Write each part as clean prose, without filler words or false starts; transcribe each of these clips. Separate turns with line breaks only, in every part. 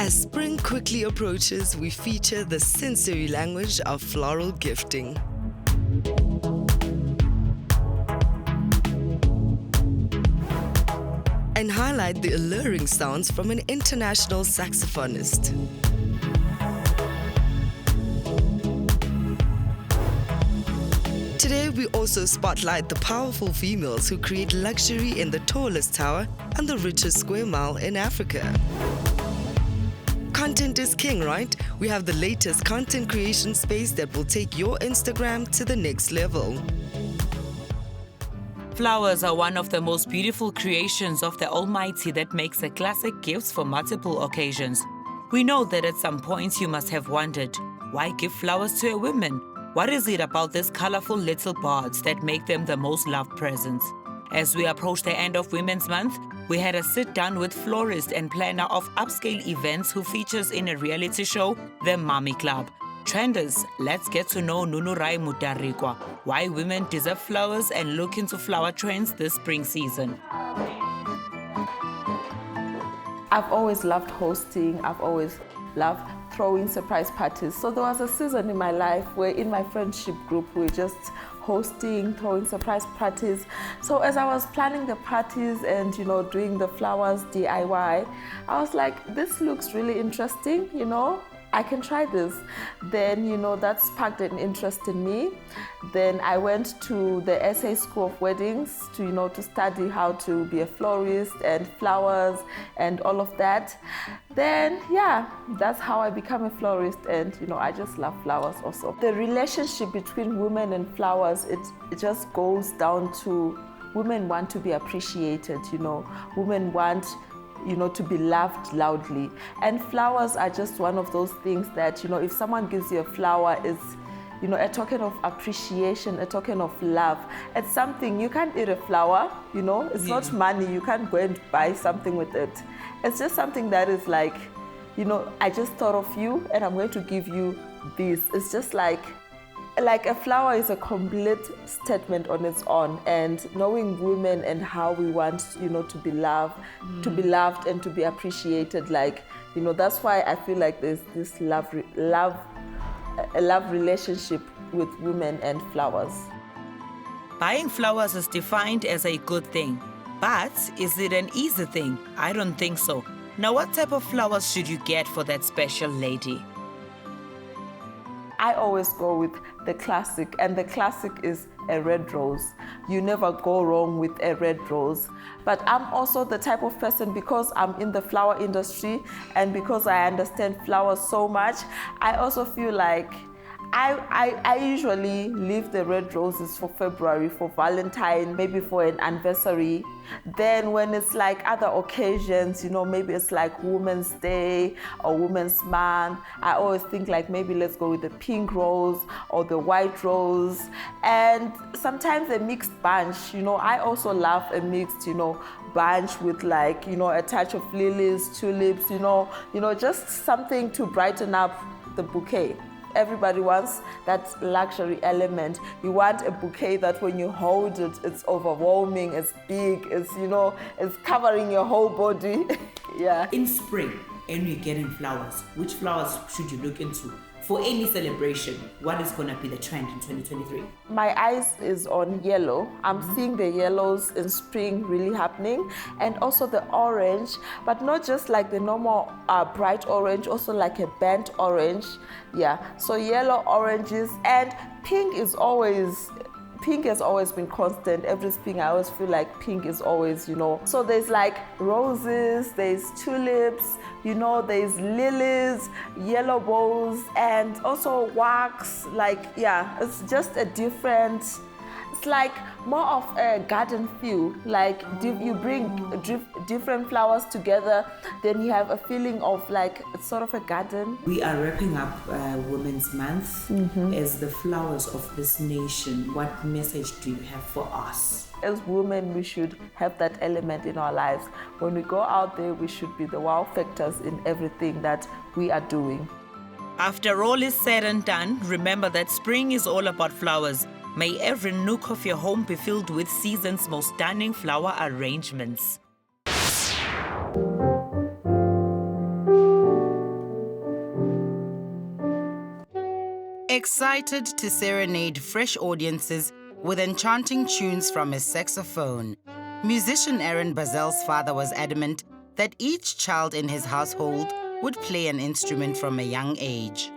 As spring quickly approaches, we feature the sensory language of floral gifting. And highlight the alluring sounds from an international saxophonist. Today, we also spotlight the powerful females who create luxury in the tallest tower and the richest square mile in Africa. Content is king, right? We have the latest content creation space that will take your Instagram to the next level.
Flowers are one of the most beautiful creations of the Almighty that makes a classic gifts for multiple occasions. We know that at some points you must have wondered, why give flowers to a woman? What is it about these colorful little buds that make them the most loved presents? As we approach the end of Women's Month, we had a sit-down with florist and planner of upscale events who features in a reality show, The Mommy Club. Trenders, let's get to know Nunuria Mudarikwa, why women deserve flowers and look into flower trends this spring season.
I've always loved hosting. I've always loved throwing surprise parties. So there was a season in my life where in my friendship group, we just hosting, throwing surprise parties. So as I was planning the parties and, doing the flowers DIY, I was like, this looks really interesting, I can try this. Then, that sparked an interest in me. Then I went to the SA School of Weddings to study how to be a florist and flowers and all of that. Then, that's how I became a florist, and, I just love flowers also. The relationship between women and flowers, it just goes down to women want to be appreciated, women want to be loved loudly. And flowers are just one of those things that, if someone gives you a flower, it's, a token of appreciation, a token of love. It's something, you can't eat a flower, it's not money, you can't go and buy something with it. It's just something that is like, I just thought of you and I'm going to give you this. It's just like a flower is a complete statement on its own, and knowing women and how we want, to be loved and to be appreciated, that's why I feel like there's this love relationship with women and flowers.
Buying flowers is defined as a good thing, but is it an easy thing? I don't think so. Now, what type of flowers should you get for that special lady?
I always go with the classic, and the classic is a red rose. You never go wrong with a red rose. But I'm also the type of person, because I'm in the flower industry and because I understand flowers so much, I also feel like I usually leave the red roses for February, for Valentine, maybe for an anniversary. Then when it's like other occasions, maybe it's like Women's Day or Women's Month, I always think like maybe let's go with the pink rose or the white rose. And sometimes a mixed bunch, I also love a mixed, bunch with like, a touch of lilies, tulips, just something to brighten up the bouquet. Everybody wants that luxury element. You want a bouquet that when you hold it, it's overwhelming, it's big, it's, it's covering your whole body. Yeah.
In spring, and you're getting flowers, which flowers should you look into? For any celebration, what is going to be the trend in 2023?
My eyes is on yellow. I'm seeing the yellows in spring really happening, and also the orange, but not just like the normal bright orange, also like a burnt orange. Yeah, so yellow, oranges, and pink has always been constant. Every spring I always feel like pink is always, So there's like roses, there's tulips, there's lilies, yellow bows, and also wax. It's just a different, it's like more of a garden feel. Like you bring different flowers together, then you have a feeling of like it's sort of a garden.
We are wrapping up Women's Month. As the flowers of this nation, what message do you have for us?
As women, we should have that element in our lives. When we go out there, we should be the wow factors in everything that we are doing.
After all is said and done, remember that spring is all about flowers. May every nook of your home be filled with season's most stunning flower arrangements.
excited to serenade fresh audiences with enchanting tunes from his saxophone. Musician Aon Bazelle's father was adamant that each child in his household would play an instrument from a young age.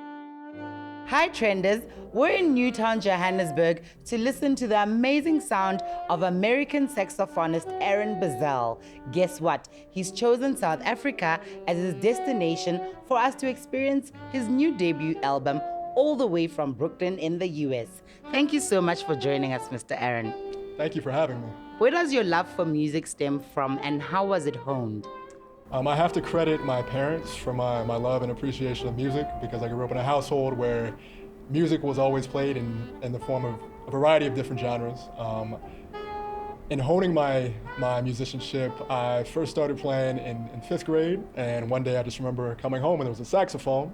Hi Trenders, we're in Newtown, Johannesburg to listen to the amazing sound of American saxophonist Aon Bazelle. Guess what? He's chosen South Africa as his destination for us to experience his new debut album all the way from Brooklyn in the US. Thank you so much for joining us, Mr. Aon.
Thank you for having me.
Where does your love for music stem from and how was it honed?
I have to credit my parents for my love and appreciation of music because I grew up in a household where music was always played in the form of a variety of different genres. In honing my musicianship, I first started playing in 5th grade, and one day I just remember coming home and there was a saxophone,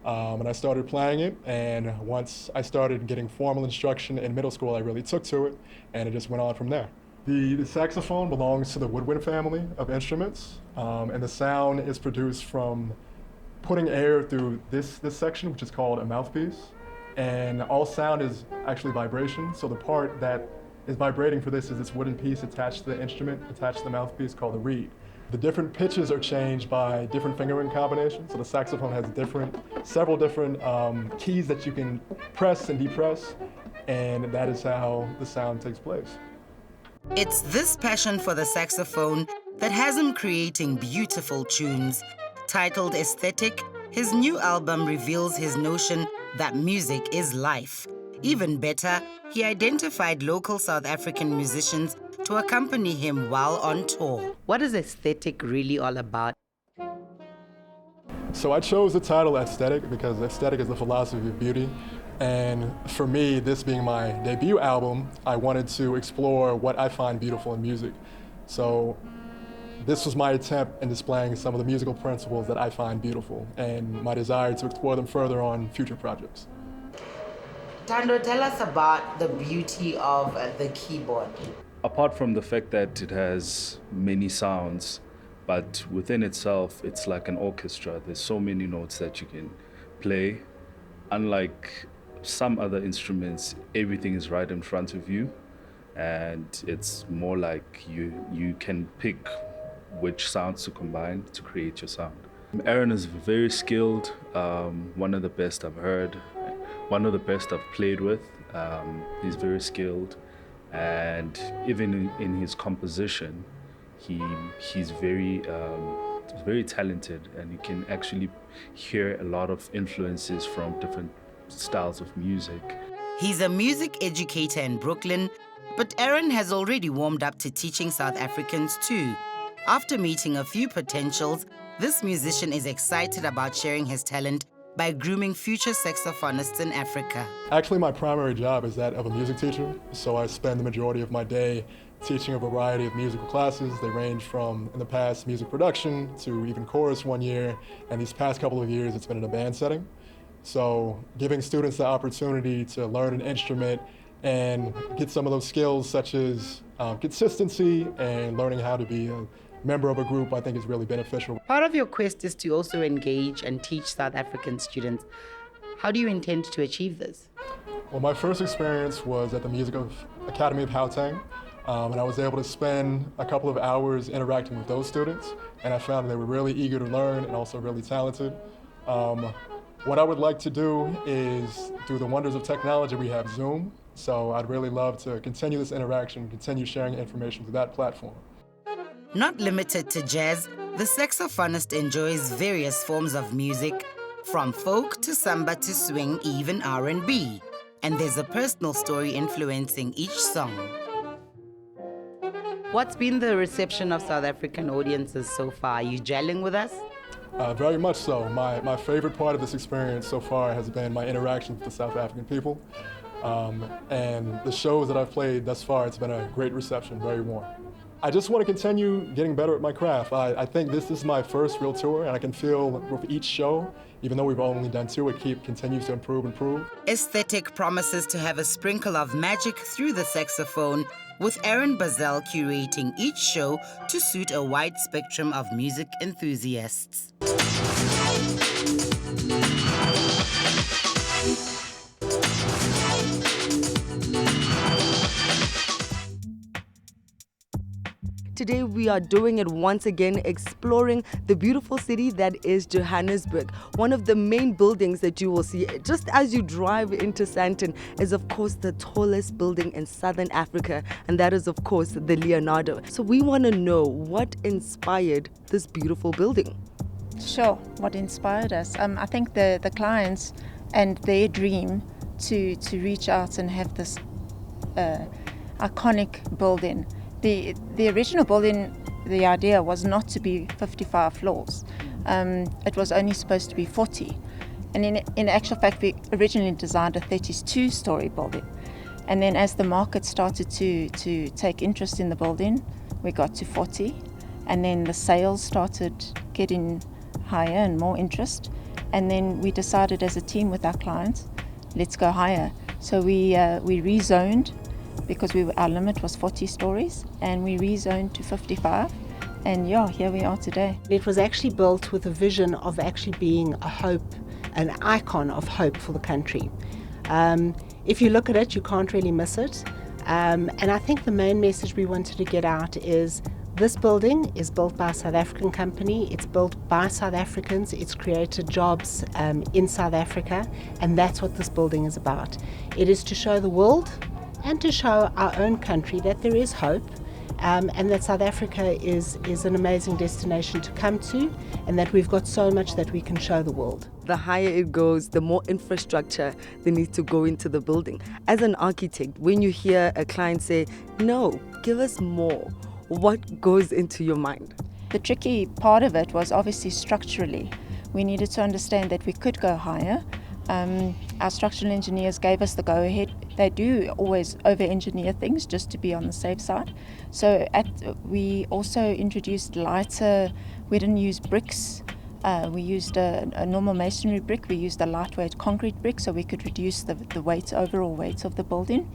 and I started playing it, and once I started getting formal instruction in middle school, I really took to it, and it just went on from there. The saxophone belongs to the woodwind family of instruments, and the sound is produced from putting air through this section, which is called a mouthpiece. And all sound is actually vibration, so the part that is vibrating for this is this wooden piece attached to the instrument, attached to the mouthpiece called the reed. The different pitches are changed by different fingering combinations, so the saxophone has several different keys that you can press and depress, and that is how the sound takes place.
It's this passion for the saxophone that has him creating beautiful tunes. Titled Aesthetic, his new album reveals his notion that music is life. Even better, he identified local South African musicians to accompany him while on tour. What is Aesthetic really all about?
So I chose the title Aesthetic because aesthetic is the philosophy of beauty. And for me, this being my debut album, I wanted to explore what I find beautiful in music. So this was my attempt in displaying some of the musical principles that I find beautiful and my desire to explore them further on future projects.
Tando, tell us about the beauty of the keyboard.
Apart from the fact that it has many sounds, but within itself, it's like an orchestra. There's so many notes that you can play. Unlike some other instruments, everything is right in front of you, and it's more like you can pick which sounds to combine to create your sound. Aon is very skilled, one of the best I've heard, one of the best I've played with. He's very skilled, and even in his composition, he's very talented, and you can actually hear a lot of influences from different styles of music.
He's a music educator in Brooklyn, but Aon has already warmed up to teaching South Africans too. After meeting a few potentials, this musician is excited about sharing his talent by grooming future saxophonists in Africa.
Actually, my primary job is that of a music teacher, so I spend the majority of my day teaching a variety of musical classes. They range from, in the past, music production to even chorus one year, and these past couple of years it's been in a band setting. So giving students the opportunity to learn an instrument and get some of those skills such as consistency and learning how to be a member of a group, I think is really beneficial.
Part of your quest is to also engage and teach South African students. How do you intend to achieve this?
Well, my first experience was at the Music Academy of Gauteng, and I was able to spend a couple of hours interacting with those students, and I found that they were really eager to learn and also really talented. What I would like to do is, through the wonders of technology, we have Zoom, so I'd really love to continue this interaction, continue sharing information through that platform.
Not limited to jazz, the saxophonist enjoys various forms of music, from folk to samba to swing, even R&B. And there's a personal story influencing each song. What's been the reception of South African audiences so far? Are you gelling with us?
Very much so. My favorite part of this experience so far has been my interaction with the South African people. And the shows that I've played thus far, it's been a great reception, very warm. I just want to continue getting better at my craft. I think this is my first real tour, and I can feel with each show, even though we've only done two, it continues to improve.
Aesthetic promises to have a sprinkle of magic through the saxophone, with Aon Bazelle curating each show to suit a wide spectrum of music enthusiasts.
today we are doing it once again, exploring the beautiful city that is Johannesburg. One of the main buildings that you will see just as you drive into Sandton is of course the tallest building in Southern Africa, and that is of course the Leonardo. So we want to know what inspired this beautiful building.
Sure, what inspired us? I think the clients and their dream to reach out and have this iconic building. The original building, the idea was not to be 55 floors. It was only supposed to be 40. And in actual fact, we originally designed a 32-story building. And then as the market started to take interest in the building, we got to 40. And then the sales started getting higher and more interest. And then we decided as a team with our clients, let's go higher. So we rezoned because our limit was 40 stories, and we rezoned to 55. And yeah, here we are today.
It was actually built with a vision of actually being a hope, an icon of hope for the country. If you look at it, you can't really miss it. And I think the main message we wanted to get out is this building is built by a South African company. It's built by South Africans. It's created jobs in South Africa, and that's what this building is about. It is to show the world and to show our own country that there is hope, and that South Africa is an amazing destination to come to, and that we've got so much that we can show the world.
The higher it goes, the more infrastructure they need to go into the building. As an architect, when you hear a client say, no, give us more, what goes into your mind?
The tricky part of it was obviously structurally. We needed to understand that we could go higher. Our structural engineers gave us the go-ahead. They do always over-engineer things just to be on the safe side. So we also introduced lighter, we didn't use bricks. We used a normal masonry brick. We used a lightweight concrete brick so we could reduce the overall weight of the building.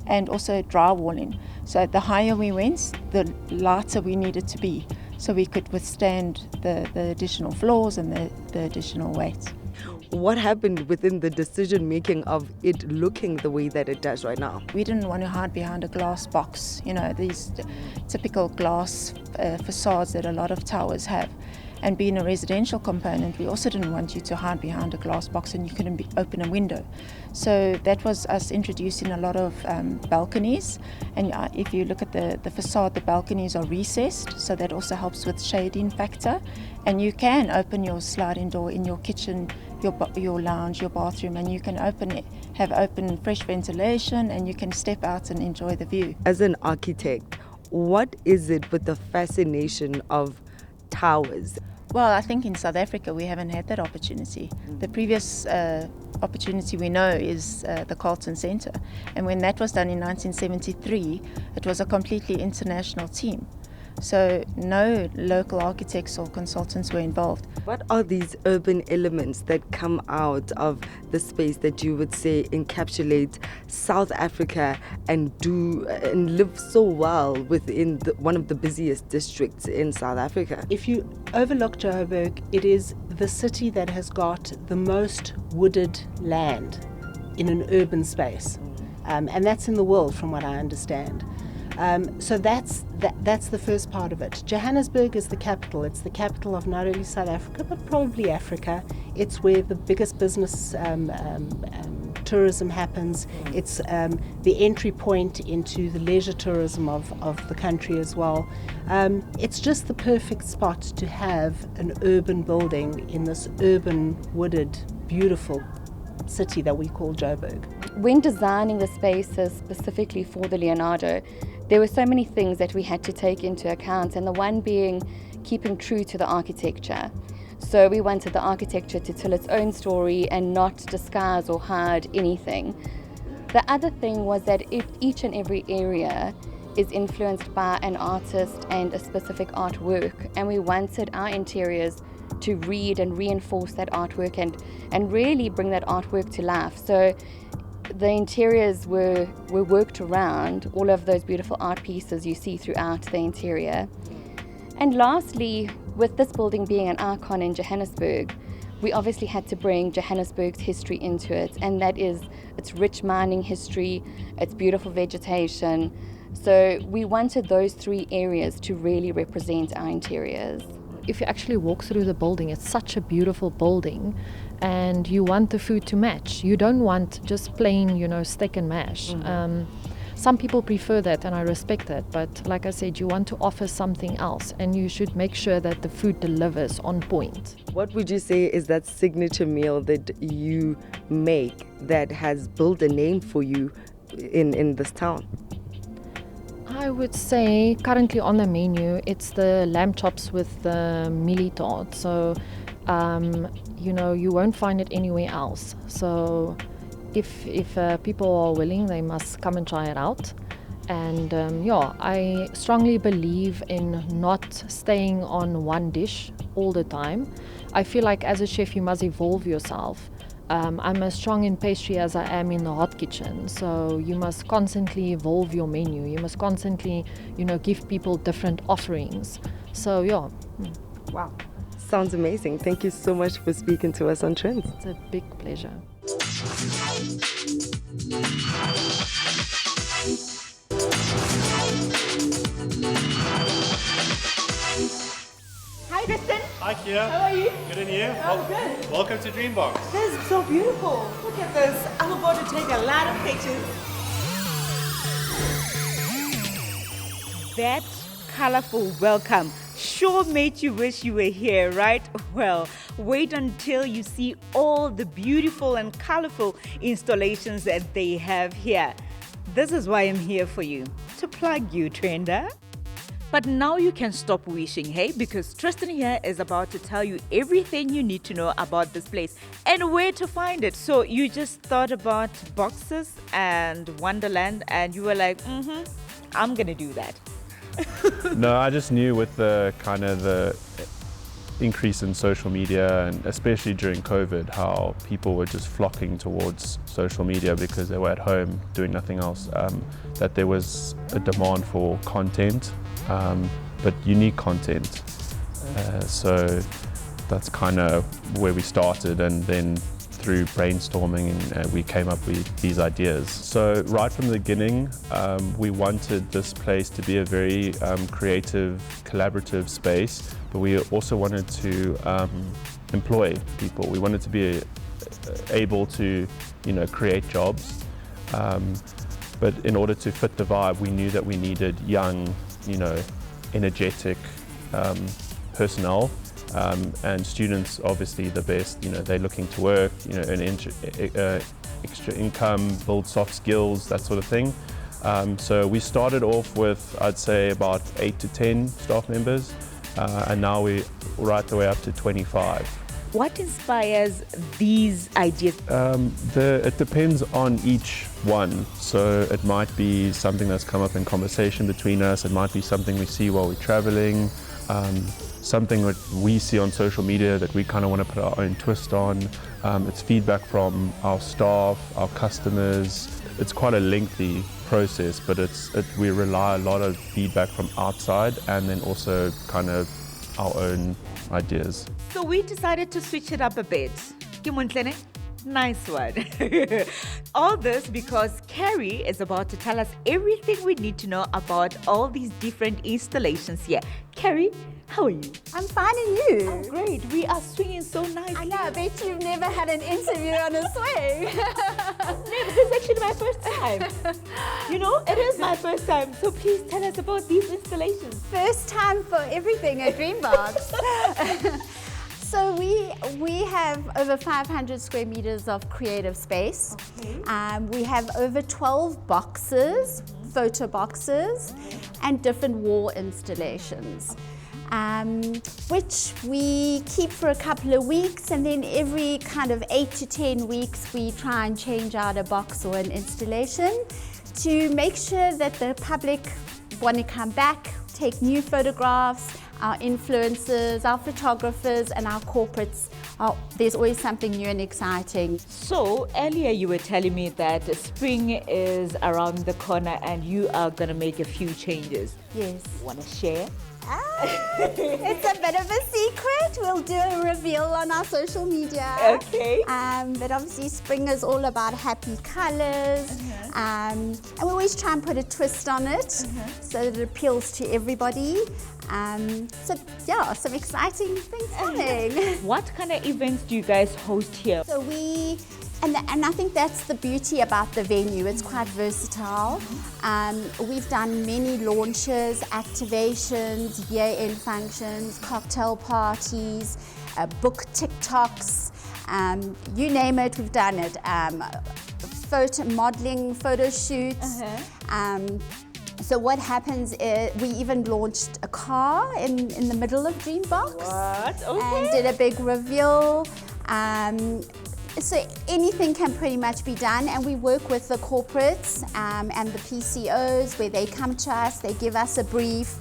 And also drywalling. So the higher we went, the lighter we needed to be, so we could withstand the additional floors and the additional weight.
What happened within the decision making of it looking the way that it does right now?
We didn't want to hide behind a glass box, these typical glass facades that a lot of towers have. And being a residential component, we also didn't want you to hide behind a glass box and you couldn't open a window. So that was us introducing a lot of balconies. And if you look at the facade, the balconies are recessed, so that also helps with shading factor. And you can open your sliding door in your kitchen, your lounge, your bathroom, and you can have open fresh ventilation, and you can step out and enjoy the view.
As an architect, what is it with the fascination of towers?
Well, I think in South Africa we haven't had that opportunity. The previous opportunity we know is the Carlton Centre, and when that was done in 1973, it was a completely international team. So no local architects or consultants were involved.
What are these urban elements that come out of the space that you would say encapsulate South Africa and live so well within one of the busiest districts in South Africa?
If you overlook Joburg, it is the city that has got the most wooded land in an urban space, and that's in the world from what I understand. So that's the first part of it. Johannesburg is the capital. It's the capital of not only South Africa, but probably Africa. It's where the biggest business tourism happens. It's the entry point into the leisure tourism of the country as well. It's just the perfect spot to have an urban building in this urban, wooded, beautiful city that we call Joburg.
When designing the spaces specifically for the Leonardo, there were so many things that we had to take into account, and the one being keeping true to the architecture. So we wanted the architecture to tell its own story and not disguise or hide anything. The other thing was that each and every area is influenced by an artist and a specific artwork, and we wanted our interiors to read and reinforce that artwork and really bring that artwork to life. So the interiors were worked around all of those beautiful art pieces you see throughout the interior. And lastly, with this building being an icon in Johannesburg, we obviously had to bring Johannesburg's history into it, and that is its rich mining history, its beautiful vegetation, So we wanted those 3 areas to really represent our interiors.
If you actually walk through the building, it's such a beautiful building, and you want the food to match. You don't want just plain, steak and mash. Some people prefer that, and I respect that, but like I said, you want to offer something else, and you should make sure that the food delivers on point.
What would you say is that signature meal that you make that has built a name for you in this town?
I would say currently on the menu, it's the lamb chops with the mealie tart. So, you won't find it anywhere else. So if people are willing, they must come and try it out. And I strongly believe in not staying on one dish all the time. I feel like as a chef, you must evolve yourself. I'm as strong in pastry as I am in the hot kitchen. So you must constantly evolve your menu. You must constantly, give people different offerings. So,
Wow. Sounds amazing. Thank you so much for speaking to us on Trendz.
It's a big pleasure.
Hi, Kristen.
Hi, Kia.
How are you?
Good and you?
I'm good.
Welcome to DreamBox.
This is so beautiful. Look at this. I'm about to take a lot of pictures. That colorful welcome sure made you wish you were here, right? Well, wait until you see all the beautiful and colorful installations that they have here. This is why I'm here for you, to plug you, Trender. But now you can stop wishing, hey? Because Tristan here is about to tell you everything you need to know about this place and where to find it. So you just thought about boxes and Wonderland and you were like, I'm gonna do that.
No, I just knew with the kind of the increase in social media, and especially during COVID, how people were just flocking towards social media because they were at home doing nothing else, that there was a demand for content, but unique content. So that's kind of where we started, and then through brainstorming we came up with these ideas. So right from the beginning, we wanted this place to be a very creative, collaborative space, but we also wanted to employ people. We wanted to be able to, create jobs. But in order to fit the vibe, we knew that we needed young, energetic personnel. And students, obviously the best, they're looking to work, earn extra income, build soft skills, that sort of thing. So we started off with, I'd say, about 8 to 10 staff members, and now we're right the way up to 25.
What inspires these ideas?
It depends on each one. So it might be something that's come up in conversation between us, it might be something we see while we're traveling, something that we see on social media that we kind of want to put our own twist on. It's feedback from our staff, our customers. It's quite a lengthy process, but we rely a lot of feedback from outside and then also kind of our own ideas.
So we decided to switch it up a bit. Nice one. All this because Carrie is about to tell us everything we need to know about all these different installations here. Carrie, how are you?
I'm fine, and you?
I'm great. We are swinging so nicely.
I know, I bet you've never had an interview on a swing.
No, this is actually my first time. It is my first time. So please tell us about these installations.
First time for everything at DreamBox. So we have over 500 square meters of creative space. Okay. We have over 12 boxes, photo boxes, and different wall installations, which we keep for a couple of weeks, and then every kind of 8 to 10 weeks we try and change out a box or an installation to make sure that the public want to come back, take new photographs. Our influencers, our photographers, and our corporates, there's always something new and exciting.
So earlier you were telling me that spring is around the corner and you are going to make a few changes.
Yes.
Want to share?
It's a bit of a secret. We'll do a reveal on our social media.
Okay.
But obviously spring is all about happy colors. And we always try and put a twist on it so that it appeals to everybody. So yeah, some exciting things coming.
What kind of events do you guys host here?
So and I think that's the beauty about the venue. It's quite versatile. We've done many launches, activations, year-end functions, cocktail parties, book TikToks, you name it, we've done it. Modeling photo shoots. So what happens is we even launched a car in the middle of DreamBox.
What? Okay.
And did a big reveal. So anything can pretty much be done, and we work with the corporates and the PCOs where they come to us, they give us a brief.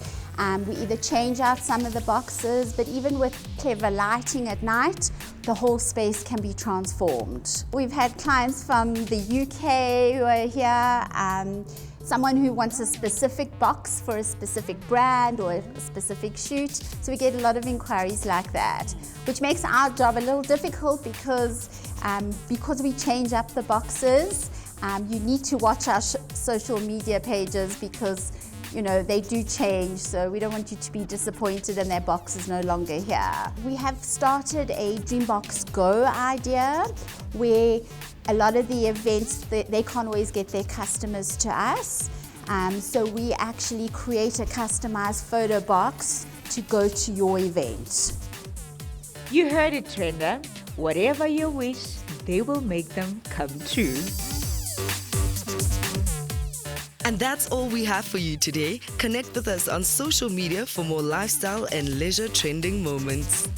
We either change out some of the boxes, but even with clever lighting at night, the whole space can be transformed. We've had clients from the UK who are here, someone who wants a specific box for a specific brand or a specific shoot. So we get a lot of inquiries like that, which makes our job a little difficult because we change up the boxes. You need to watch our social media pages because they do change, so we don't want you to be disappointed and their box is no longer here. We have started a DreamBox Go idea where a lot of the events, they can't always get their customers to us. So we actually create a customized photo box to go to your event.
You heard it, Trenda. Whatever you wish, they will make them come true.
And that's all we have for you today. Connect with us on social media for more lifestyle and leisure trending moments.